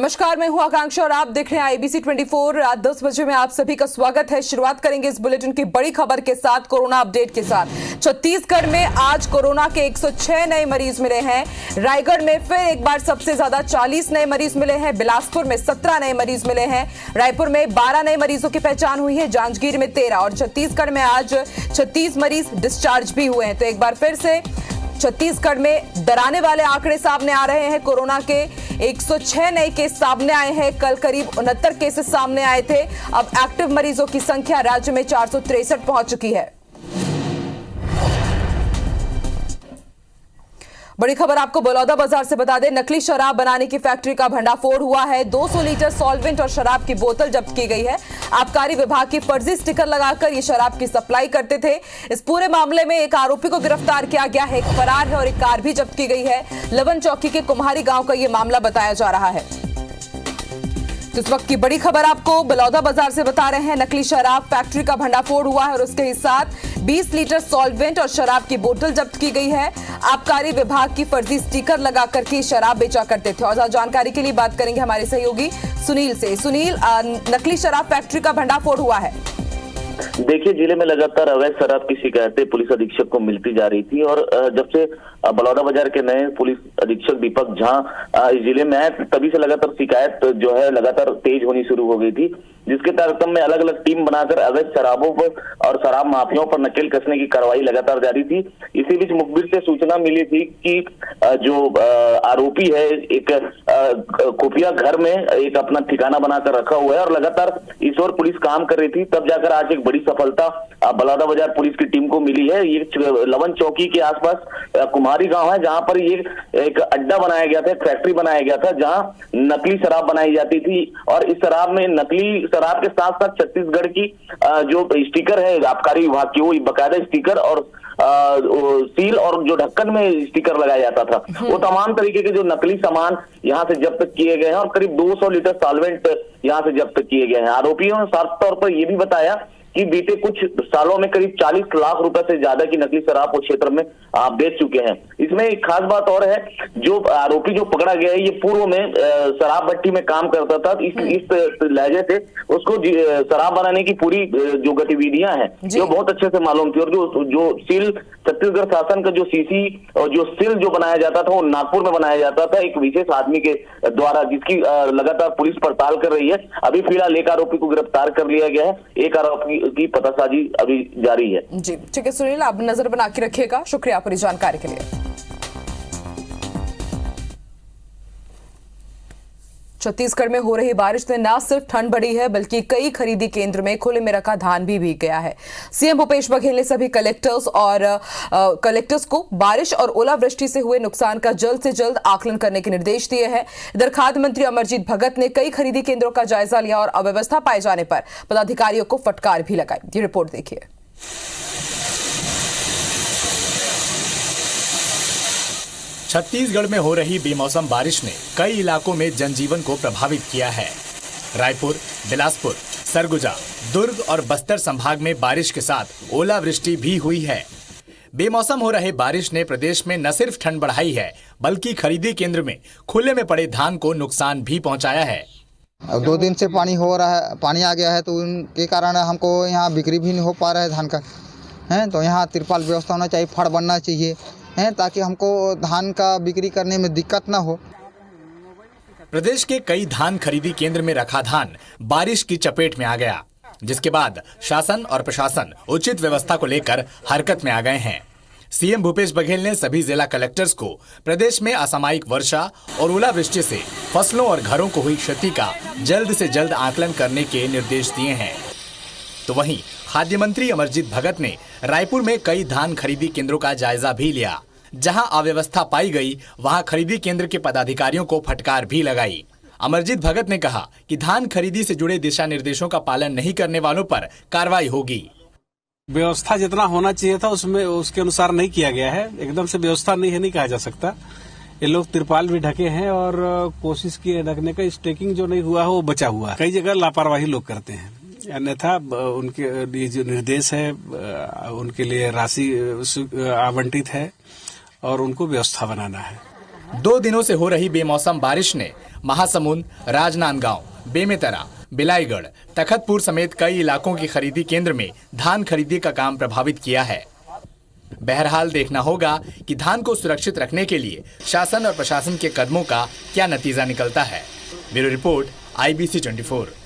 नमस्कार, मैं हूं आकांक्षा और आप देख रहे हैं IBC 24। रात 10 बजे में आप सभी का स्वागत है। शुरुआत करेंगे इस बुलेटिन की बड़ी खबर के साथ, कोरोना अपडेट के साथ। छत्तीसगढ़ में आज कोरोना के 106 नए मरीज मिले हैं। रायगढ़ में फिर एक बार सबसे ज्यादा 40 नए मरीज मिले हैं। बिलासपुर में 17 नए मरीज मिले हैं। रायपुर में 12 नए मरीजों की पहचान हुई है। जांजगीर में 13 और छत्तीसगढ़ में आज 36 मरीज डिस्चार्ज भी हुए हैं। तो एक बार फिर से छत्तीसगढ़ में डराने वाले आंकड़े सामने आ रहे हैं। कोरोना के 106 नए केस सामने आए हैं। कल करीब 69 केसेस सामने आए थे। अब एक्टिव मरीजों की संख्या राज्य में 463 पहुंच चुकी है। बड़ी खबर आपको बलौदाबाजार से बता दें, नकली शराब बनाने की फैक्ट्री का भंडाफोड़ हुआ है। 200 लीटर सॉल्वेंट और शराब की बोतल जब्त की गई है। आबकारी विभाग की फर्जी स्टिकर लगाकर ये शराब की सप्लाई करते थे। इस पूरे मामले में एक आरोपी को गिरफ्तार किया गया है, एक फरार है और एक कार भी जब्त की गई है। लवन चौकी के कुम्हारी गांव का यह मामला बताया जा रहा है। तो इस वक्त की बड़ी खबर आपको बलौदाबाजार से बता रहे हैं, नकली शराब फैक्ट्री का भंडाफोड़ हुआ है और उसके साथ 20 लीटर सॉल्वेंट और शराब की बोतल जब्त की गई है। आबकारी विभाग की फर्जी स्टिकर लगा करके शराब बेचा करते थे। और ज्यादा जानकारी के लिए बात करेंगे हमारे सहयोगी सुनील से। सुनील, नकली शराब फैक्ट्री का भंडाफोड़ हुआ है। देखिए, जिले में लगातार अवैध शराब की शिकायतें पुलिस अधीक्षक को मिलती जा रही थी और जब से बलौदाबाजार के नए पुलिस अधीक्षक दीपक झा इस जिले में आए, तभी से लगातार शिकायत जो है लगातार तेज होनी शुरू हो गई थी, जिसके तारतम्य में अलग अलग टीम बनाकर अवैध शराबों पर और शराब माफियाओं पर नकेल कसने की कार्रवाई लगातार जारी थी। इसी बीच मुखबिर से सूचना मिली थी कि जो आरोपी है एक खुफिया घर में एक अपना ठिकाना बनाकर रखा हुआ है और लगातार इस ओर पुलिस काम कर रही थी। तब जाकर आज एक बड़ी सफलता बलौदाबाजार पुलिस की टीम को मिली है। ये लवन चौकी के आसपास कुम्हारी गांव है, जहां पर ये एक अड्डा बनाया गया था, एक फैक्ट्री बनाया गया था, जहां नकली शराब बनाई जाती थी। और इस शराब में, नकली शराब के साथ साथ छत्तीसगढ़ की जो स्टिकर है आबकारी विभाग की, वो बकायदा स्टिकर और सील और जो ढक्कन में स्टिकर लगाया जाता था, वो तमाम तरीके के जो नकली सामान यहाँ से जब्त किए गए हैं और करीब 200 लीटर सॉल्वेंट यहाँ से जब्त किए गए हैं। आरोपियों ने साफ तौर पर यह भी बताया कि बीते कुछ सालों में करीब 40 लाख रुपए से ज्यादा की नकली शराब उस क्षेत्र में बेच चुके हैं। इसमें एक खास बात और है, जो आरोपी जो पकड़ा गया है, ये पूर्व में शराब भट्टी में काम करता था। इस लहजे से उसको शराब बनाने की पूरी जो गतिविधियां हैं जो बहुत अच्छे से मालूम थी। और जो सील छत्तीसगढ़ शासन का जो सीसी और जो सील जो बनाया जाता था, वो नागपुर में बनाया जाता था एक विशेष आदमी के द्वारा, जिसकी लगातार पुलिस पड़ताल कर रही है। अभी फिलहाल एक आरोपी को गिरफ्तार कर लिया गया है, एक आरोपी की पतासाजी अभी जारी है। जी ठीक है सुनील, आप नजर बना के रखिएगा। शुक्रिया पूरी जानकारी के लिए। छत्तीसगढ़ में हो रही बारिश से न सिर्फ ठंड बढ़ी है, बल्कि कई खरीदी केंद्र में खुले में रखा धान भी भीग गया है। सीएम भूपेश बघेल ने सभी कलेक्टर्स को बारिश और ओलावृष्टि से हुए नुकसान का जल्द से जल्द आकलन करने के निर्देश दिए हैं। इधर खाद्य मंत्री अमरजीत भगत ने कई खरीदी केंद्रों का जायजा लिया और अव्यवस्था पाए जाने पर पदाधिकारियों को फटकार भी लगाई। ये रिपोर्ट देखिए। छत्तीसगढ़ में हो रही बेमौसम बारिश ने कई इलाकों में जनजीवन को प्रभावित किया है। रायपुर, बिलासपुर, सरगुजा, दुर्ग और बस्तर संभाग में बारिश के साथ ओलावृष्टि भी हुई है। बेमौसम हो रहे बारिश ने प्रदेश में न सिर्फ ठंड बढ़ाई है, बल्कि खरीदी केंद्र में खुले में पड़े धान को नुकसान भी पहुंचाया है। 2 दिन से पानी हो रहा है, पानी आ गया है, तो उनके कारण हमको यहाँ बिक्री भी नहीं हो पा रहा है धान का है। तो यहाँ तिरपाल व्यवस्था होना चाहिए, फड़ बनना चाहिए है, ताकि हमको धान का बिक्री करने में दिक्कत ना हो। प्रदेश के कई धान खरीदी केंद्र में रखा धान बारिश की चपेट में आ गया, जिसके बाद शासन और प्रशासन उचित व्यवस्था को लेकर हरकत में आ गए हैं। सीएम भूपेश बघेल ने सभी जिला कलेक्टर्स को प्रदेश में असामयिक वर्षा और ओलावृष्टि से फसलों और घरों को हुई क्षति का जल्द से जल्द आकलन करने के निर्देश दिए हैं। तो वहीं खाद्य मंत्री अमरजीत भगत ने रायपुर में कई धान खरीदी केंद्रों का जायजा भी लिया। जहां अव्यवस्था पाई गई, वहां खरीदी केंद्र के पदाधिकारियों को फटकार भी लगाई। अमरजीत भगत ने कहा कि धान खरीदी से जुड़े दिशा निर्देशों का पालन नहीं करने वालों पर कार्रवाई होगी। व्यवस्था जितना होना चाहिए था उसमें उसके अनुसार नहीं किया गया है। एकदम से व्यवस्था नहीं है नहीं कहा जा सकता। ये लोग तिरपाल भी ढके हैं और कोशिश की है ढकने का, स्टेकिंग जो नहीं हुआ है वो बचा हुआ है। कई जगह लापरवाही लोग करते हैं, अन्यथा उनके जो निर्देश है उनके लिए राशि आवंटित है और उनको व्यवस्था बनाना है। 2 दिनों से हो रही बेमौसम बारिश ने महासमुंद, राजनांदगांव, बेमेतरा, बिलाईगढ़, तखतपुर समेत कई इलाकों की खरीदी केंद्र में धान खरीदी का काम प्रभावित किया है। बहरहाल देखना होगा कि धान को सुरक्षित रखने के लिए शासन और प्रशासन के कदमों का क्या नतीजा निकलता है। Bureau report, IBC 24।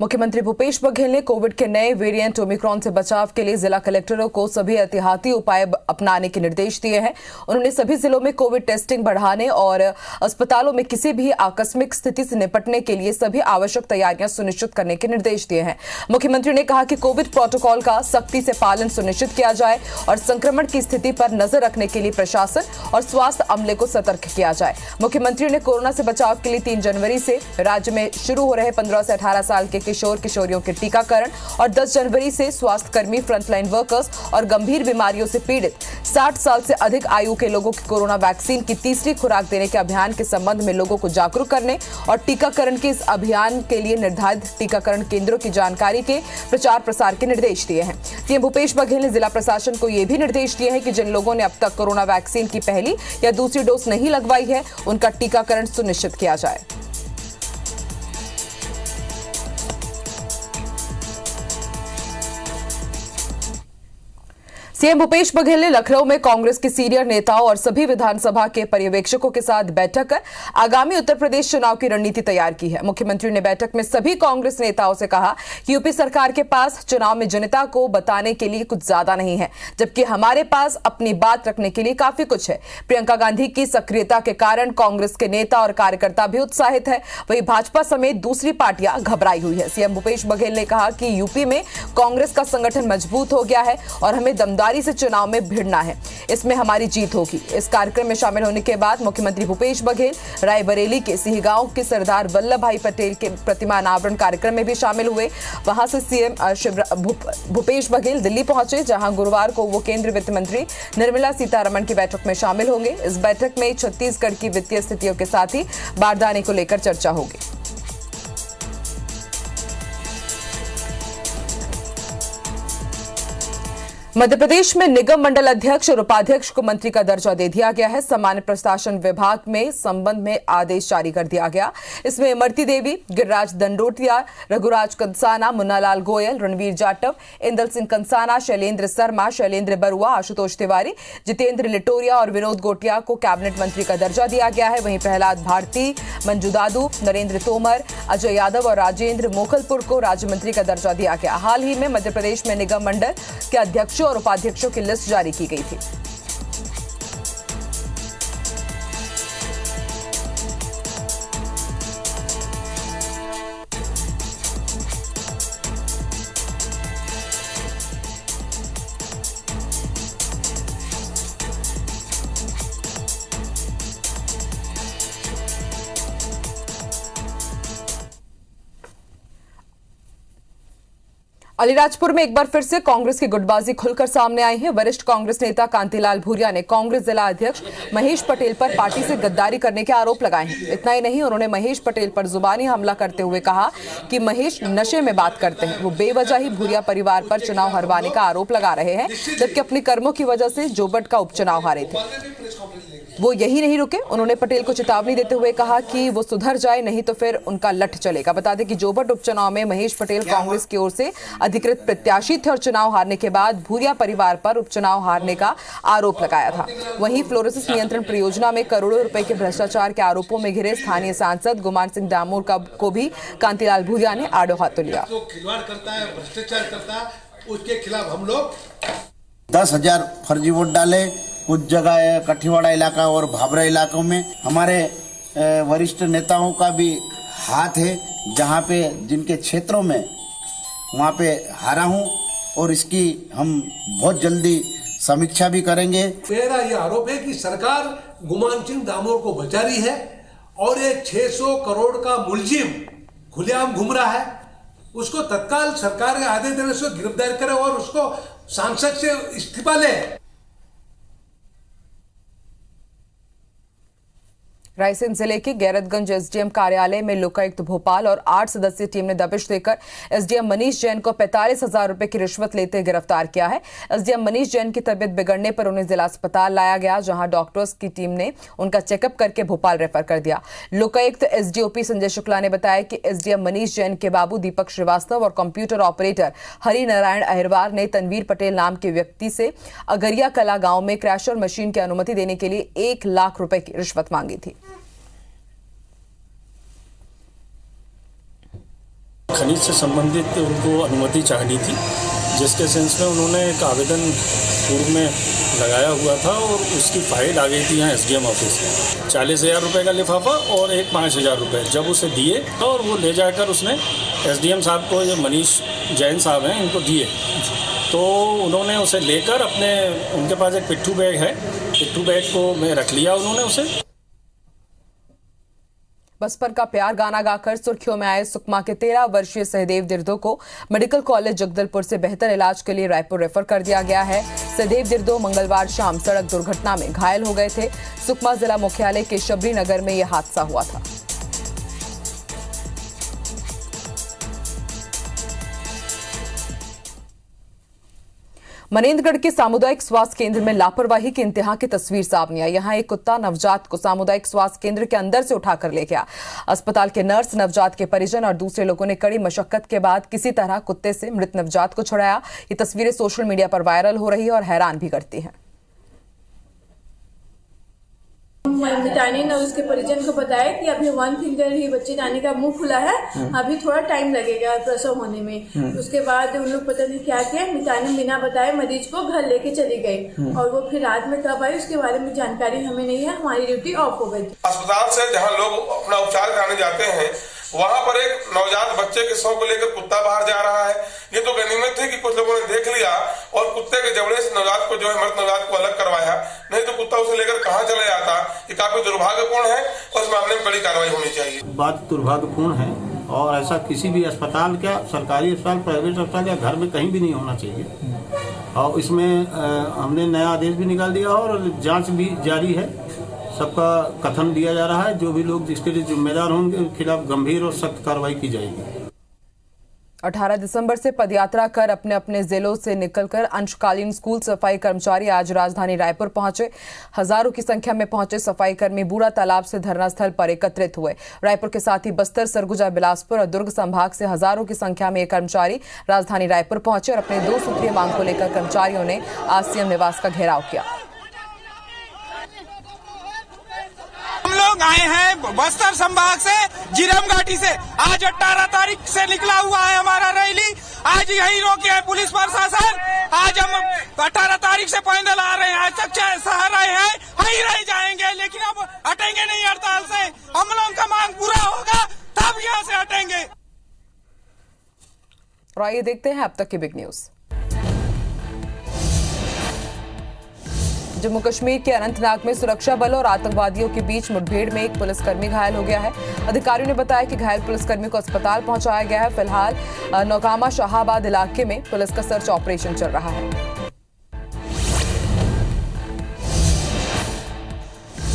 मुख्यमंत्री भूपेश बघेल ने कोविड के नए वेरिएंट ओमिक्रॉन से बचाव के लिए जिला कलेक्टरों को सभी एहतियाती उपाय अपनाने के निर्देश दिए हैं। उन्होंने सभी जिलों में कोविड टेस्टिंग बढ़ाने और अस्पतालों में किसी भी आकस्मिक स्थिति से निपटने के लिए सभी आवश्यक तैयारियां सुनिश्चित करने के निर्देश दिए हैं। मुख्यमंत्री ने कहा कि कोविड प्रोटोकॉल का सख्ती से पालन सुनिश्चित किया जाए और संक्रमण की स्थिति पर नजर रखने के लिए प्रशासन और स्वास्थ्य अमले को सतर्क किया जाए। मुख्यमंत्री ने कोरोना से बचाव के लिए 3 जनवरी से राज्य में शुरू हो रहे 15 से 18 साल के किशोर किशोरियों के टीकाकरण और 10 जनवरी से स्वास्थ्य कर्मी, फ्रंटलाइन वर्कर्स और गंभीर बीमारियों से पीड़ित 60 साल से अधिक आयु के लोगों की कोरोना वैक्सीन की तीसरी खुराक देने के अभियान के संबंध में लोगों को जागरूक करने और टीकाकरण के इस अभियान के लिए निर्धारित टीकाकरण केंद्रों की जानकारी के प्रचार प्रसार के निर्देश दिए हैं। सीएम भूपेश बघेल ने जिला प्रशासन को यह भी निर्देश दिए हैं कि जिन लोगों ने अब तक कोरोना वैक्सीन की पहली या दूसरी डोज नहीं लगवाई है, उनका टीकाकरण सुनिश्चित किया जाए। सीएम भूपेश बघेल ने लखनऊ में कांग्रेस के सीनियर नेताओं और सभी विधानसभा के पर्यवेक्षकों के साथ बैठक कर आगामी उत्तर प्रदेश चुनाव की रणनीति तैयार की है। मुख्यमंत्री ने बैठक में सभी कांग्रेस नेताओं से कहा कि यूपी सरकार के पास चुनाव में जनता को बताने के लिए कुछ ज्यादा नहीं है, जबकि हमारे पास अपनी बात रखने के लिए काफी कुछ है। प्रियंका गांधी की सक्रियता के कारण कांग्रेस के नेता और कार्यकर्ता भी उत्साहित है, वहीं भाजपा समेत दूसरी पार्टियां घबराई हुई है। सीएम भूपेश बघेल ने कहा कि यूपी में कांग्रेस का संगठन मजबूत हो गया है और हमें दमदारी से चुनाव में भिड़ना है, इसमें हमारी जीत होगी। इस कार्यक्रम में शामिल होने के बाद मुख्यमंत्री भूपेश बघेल रायबरेली के सिहगांव के सरदार वल्लभ भाई पटेल के प्रतिमा अनावरण कार्यक्रम में भी शामिल हुए। वहां से सीएम भूपेश बघेल दिल्ली पहुंचे, जहां गुरुवार को वो केंद्रीय वित्त मंत्री निर्मला सीतारमण की बैठक में शामिल होंगे। इस बैठक में छत्तीसगढ़ की वित्तीय स्थितियों के साथ ही बारदाने को लेकर चर्चा होगी। मध्य प्रदेश में निगम मंडल अध्यक्ष और उपाध्यक्ष को मंत्री का दर्जा दे दिया गया है। सामान्य प्रशासन विभाग में संबंध में आदेश जारी कर दिया गया। इसमें इमरती देवी, गिरिराज दंडोतिया, रघुराज कंसाना, मुन्नालाल गोयल, रणवीर जाटव, इंदल सिंह कंसाना, शैलेंद्र शर्मा, शैलेंद्र बरुआ, आशुतोष तिवारी, जितेंद्र लिटोरिया और विनोद गोटिया को कैबिनेट मंत्री का दर्जा दिया गया है। वहीं प्रहलाद भारती, मंजू दादू, नरेंद्र तोमर, अजय यादव और राजेंद्र मोखलपुर को राज्य मंत्री का दर्जा दिया गया। हाल ही में मध्य प्रदेश में निगम मंडल के अध्यक्षों और उपाध्यक्षों की लिस्ट जारी की गई थी। अलीराजपुर में एक बार फिर से कांग्रेस की गुटबाजी खुलकर सामने आई है। वरिष्ठ कांग्रेस नेता कांतिलाल भूरिया ने कांग्रेस जिला अध्यक्ष महेश पटेल पर पार्टी से गद्दारी करने के आरोप लगाए हैं। इतना ही नहीं, उन्होंने महेश पटेल पर जुबानी हमला करते हुए कहा कि महेश नशे में बात करते हैं। वो बेवजह ही भूरिया परिवार पर चुनाव हरवाने का आरोप लगा रहे हैं, जबकि अपने कर्मों की वजह से जोबट का उपचुनाव हारे थे। वो यही नहीं रुके, उन्होंने पटेल को चेतावनी देते हुए कहा कि वो सुधर जाए, नहीं तो फिर उनका लठ चलेगा। बता दें कि जोबट उपचुनाव में महेश पटेल कांग्रेस की ओर से अधिकृत प्रत्याशी थे और चुनाव हारने के बाद भूरिया परिवार पर उपचुनाव हारने का आरोप लगाया था। वहीं फ्लोरोसिस नियंत्रण परियोजना में करोड़ों रुपए के भ्रष्टाचार के आरोपों में घिरे स्थानीय सांसद गुमान सिंह डामोर को भी कांतिलाल भूरिया ने आड़ो हाथों लिया। खिलवाड़ करता है, भ्रष्टाचार करता है, उसके खिलाफ हम लोग 10,000 फर्जी वोट डाले। कुछ जगह कठिवाड़ा इलाका और भाबरा इलाकों में हमारे वरिष्ठ नेताओं का भी हाथ है, जहां पे जिनके क्षेत्रों में वहां पे हारा हूं और इसकी हम बहुत जल्दी समीक्षा भी करेंगे। मेरा यह आरोप है कि सरकार गुमान सिंह डामोर को बचा रही है और ये 600 करोड़ का मुलजिम खुलेआम घूम रहा है। उसको तत्काल सरकार के आदेश देने से गिरफ्तार करे और उसको सांसद से इस्तीफा ले। रायसेन जिले के गैरतगंज एसडीएम कार्यालय में लोकायुक्त भोपाल और 8 सदस्यीय टीम ने दबिश देकर एसडीएम मनीष जैन को 45,000 रुपए की रिश्वत लेते गिरफ्तार किया है। एसडीएम मनीष जैन की तबीयत बिगड़ने पर उन्हें जिला अस्पताल लाया गया, जहां डॉक्टर्स की टीम ने उनका चेकअप करके भोपाल रेफर कर दिया। लोकायुक्त एसडीओपी संजय शुक्ला ने बताया कि एसडीएम मनीष जैन के बाबू दीपक श्रीवास्तव और कंप्यूटर ऑपरेटर हरि नारायण अहिरवार ने तनवीर पटेल नाम के व्यक्ति से अगरिया कला गांव में क्रैशर मशीन की अनुमति देने के लिए 1 लाख रुपए की रिश्वत मांगी थी। खनिज से संबंधित उनको अनुमति चाहिए थी, जिसके सेंस में उन्होंने एक आवेदन पूर्व में लगाया हुआ था और उसकी फाइल आ गई थी यहाँ एसडीएम ऑफिस में। 40,000 रुपये का लिफाफा और एक 5,000 रुपये जब उसे दिए और वो ले जाकर उसने एसडीएम साहब को, ये मनीष जैन साहब हैं, इनको दिए, तो उन्होंने उसे लेकर उनके पास एक पिट्ठू बैग है, पिट्ठू बैग को में रख लिया उन्होंने उसे। बसपर का प्यार गाना गाकर सुर्खियों में आए सुकमा के 13 वर्षीय सहदेव दिर्दो को मेडिकल कॉलेज जगदलपुर से बेहतर इलाज के लिए रायपुर रेफर कर दिया गया है। सहदेव दिर्दो मंगलवार शाम सड़क दुर्घटना में घायल हो गए थे। सुकमा जिला मुख्यालय के शबरी नगर में यह हादसा हुआ था। मनेंद्रगढ़ के सामुदायिक स्वास्थ्य केंद्र में लापरवाही की इंतहा की तस्वीर सामने आई। यहां एक कुत्ता नवजात को सामुदायिक स्वास्थ्य केंद्र के अंदर से उठाकर ले गया। अस्पताल के नर्स, नवजात के परिजन और दूसरे लोगों ने कड़ी मशक्कत के बाद किसी तरह कुत्ते से मृत नवजात को छुड़ाया। ये तस्वीरें सोशल मीडिया पर वायरल हो रही है और हैरान भी करती हैं। मितानी ने उसके परिजन को बताया कि अभी 1 फिंगर ही बच्चे जाने का मुंह खुला है, अभी थोड़ा टाइम लगेगा प्रसव होने में। उसके बाद उन लोग पता नहीं क्या किया, मितानी बिना बताए मरीज को घर लेके चली गई और वो फिर रात में कब आई उसके बारे में जानकारी हमें नहीं है। हमारी ड्यूटी ऑफ हो गई। अस्पताल से जहाँ लोग अपना उपचार कराने जाते हैं वहाँ पर एक नवजात बच्चे के शव को लेकर कुत्ता बाहर जा रहा है। ये तो गनीमत थी कि कुछ लोगों ने देख लिया और कुत्ते के जबड़े से नवजात को, जो है मृत नवजात को अलग करवाया, नहीं तो कुत्ता उसे लेकर कहाँ चला जाता। ये काफी दुर्भाग्यपूर्ण है और इस मामले में बड़ी कार्रवाई होनी चाहिए। बात दुर्भाग्यपूर्ण है और ऐसा किसी भी अस्पताल, क्या सरकारी अस्पताल, प्राइवेट अस्पताल या घर में कहीं भी नहीं होना चाहिए। और इसमें हमने नया आदेश भी निकाल दिया और जाँच भी जारी है। सबका कथन दिया जा रहा है, जो भी लोग जिसके लिए जिम्मेदार होंगे उनके खिलाफ गंभीर और सख्त कार्रवाई की जाएगी। 18 दिसंबर से पदयात्रा कर अपने अपने जिलों से निकलकर अंशकालीन स्कूल सफाई कर्मचारी आज राजधानी रायपुर पहुंचे। हजारों की संख्या में पहुंचे सफाई कर्मी बूढ़ा तालाब से धरना स्थल पर एकत्रित हुए। रायपुर के साथ ही बस्तर, सरगुजा, बिलासपुर और दुर्ग संभाग से हजारों की संख्या में ये कर्मचारी राजधानी रायपुर पहुंचे और अपने 2 सूत्रीय मांग को लेकर कर्मचारियों ने आज सीएम निवास का घेराव किया। लोग आए हैं बस्तर संभाग से, जिरम घाटी से। आज 18 तारीख से निकला हुआ है हमारा रैली। आज यही रोके है पुलिस प्रशासन। आज हम 18 तारीख से पैदल आ रहे हैं। आज तक शहर आए हैं, वहीं रह जाएंगे, लेकिन अब हटेंगे नहीं हड़ताल से। हम लोगों का मांग पूरा होगा तब यहाँ से हटेंगे। और आइए देखते हैं अब तक की बिग न्यूज। जम्मू कश्मीर के अनंतनाग में सुरक्षा बलों और आतंकवादियों के बीच मुठभेड़ में एक पुलिसकर्मी घायल हो गया है। अधिकारियों ने बताया कि घायल पुलिसकर्मी को अस्पताल पहुंचाया गया है। फिलहाल नौगामा शाहाबाद इलाके में पुलिस का सर्च ऑपरेशन चल रहा है।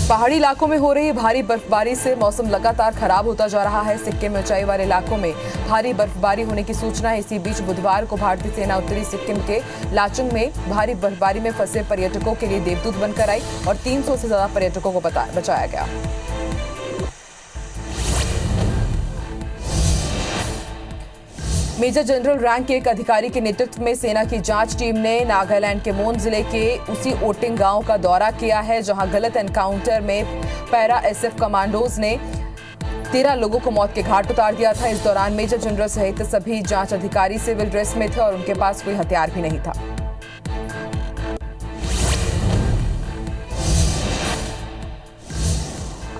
पहाड़ी इलाकों में हो रही भारी बर्फबारी से मौसम लगातार खराब होता जा रहा है। सिक्किम में ऊंचाई वाले इलाकों में भारी बर्फबारी होने की सूचना है। इसी बीच बुधवार को भारतीय सेना उत्तरी सिक्किम के लाचुंग में भारी बर्फबारी में फंसे पर्यटकों के लिए देवदूत बनकर आई और 300 से ज्यादा पर्यटकों को बचाया गया। मेजर जनरल रैंक के एक अधिकारी के नेतृत्व में सेना की जांच टीम ने नागालैंड के मोन जिले के उसी ओटिंग गांव का दौरा किया है, जहां गलत एनकाउंटर में पैरा एसएफ कमांडोज ने 13 लोगों को मौत के घाट उतार दिया था। इस दौरान मेजर जनरल सहित सभी जांच अधिकारी सिविल ड्रेस में थे और उनके पास कोई हथियार भी नहीं था।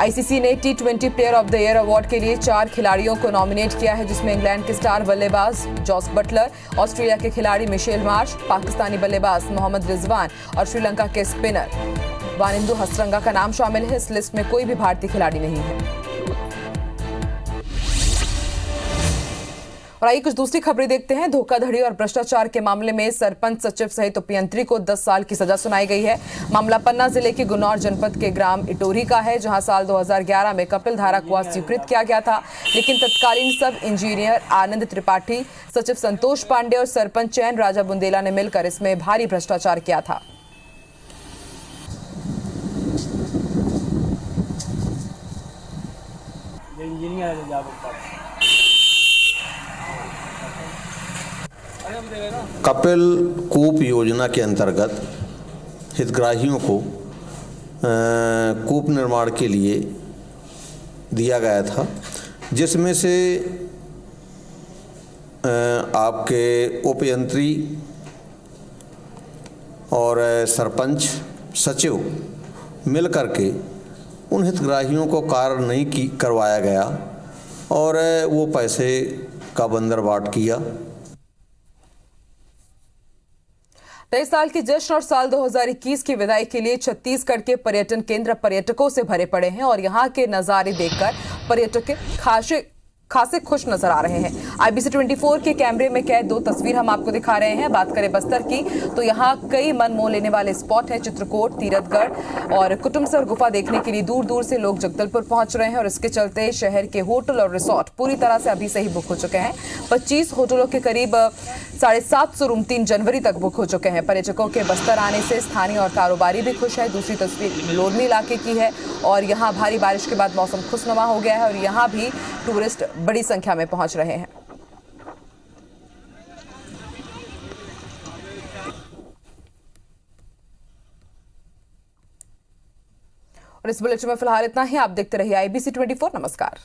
आईसीसी ने T20 player of the year award के लिए 4 खिलाड़ियों को नॉमिनेट किया है, जिसमें इंग्लैंड के स्टार बल्लेबाज जॉस बटलर, ऑस्ट्रेलिया के खिलाड़ी मिशेल मार्श, पाकिस्तानी बल्लेबाज मोहम्मद रिजवान और श्रीलंका के स्पिनर वानिंदु हसरंगा का नाम शामिल है। इस लिस्ट में कोई भी भारतीय खिलाड़ी नहीं है। और आइए कुछ दूसरी खबरें देखते हैं। धोखाधड़ी और भ्रष्टाचार के मामले में सरपंच, सचिव सहित उपयंत्री को 10 साल की सजा सुनाई गई है। मामला पन्ना जिले के गुन्नौर जनपद के ग्राम इटोरी का है, जहां साल 2011 में कपिल धारा कुआं स्वीकृत किया गया था, लेकिन तत्कालीन सब इंजीनियर आनंद त्रिपाठी, सचिव संतोष पांडे और सरपंच चैन राजा बुंदेला ने मिलकर इसमें भारी भ्रष्टाचार किया था। कपिल कूप योजना के अंतर्गत हितग्राहियों को कूप निर्माण के लिए दिया गया था, जिसमें से आपके उपयंत्री और सरपंच, सचिव मिल करके उन हितग्राहियों को कार्य नहीं करवाया गया और वो पैसे का बंदरबाट किया। 23 साल की जश्न और साल 2021 की विदाई के लिए छत्तीसगढ़ के पर्यटन केंद्र पर्यटकों से भरे पड़े हैं और यहां के नजारे देखकर पर्यटक खासे खुश नजर आ रहे हैं। IBC 24 के कैमरे में कैद 2 तस्वीर हम आपको दिखा रहे हैं। बात करें बस्तर की तो यहाँ कई मन मोह लेने वाले स्पॉट हैं। चित्रकोट, तीरथगढ़ और कुटुम्बसर गुफा देखने के लिए दूर दूर से लोग जगदलपुर पहुंच रहे हैं और इसके चलते शहर के होटल और रिसोर्ट पूरी तरह से अभी से ही बुक हो चुके हैं। 25 होटलों के करीब 750 रूम 3 जनवरी तक बुक हो चुके हैं। पर्यटकों के बस्तर आने से स्थानीय और कारोबारी भी खुश है। दूसरी तस्वीर लोरमी इलाके की है और यहाँ भारी बारिश के बाद मौसम खुशनुमा हो गया है और यहाँ भी टूरिस्ट बड़ी संख्या में पहुंच रहे हैं। और इस बुलेटिन में फिलहाल इतना ही। आप देखते रहिए IBC 24। नमस्कार।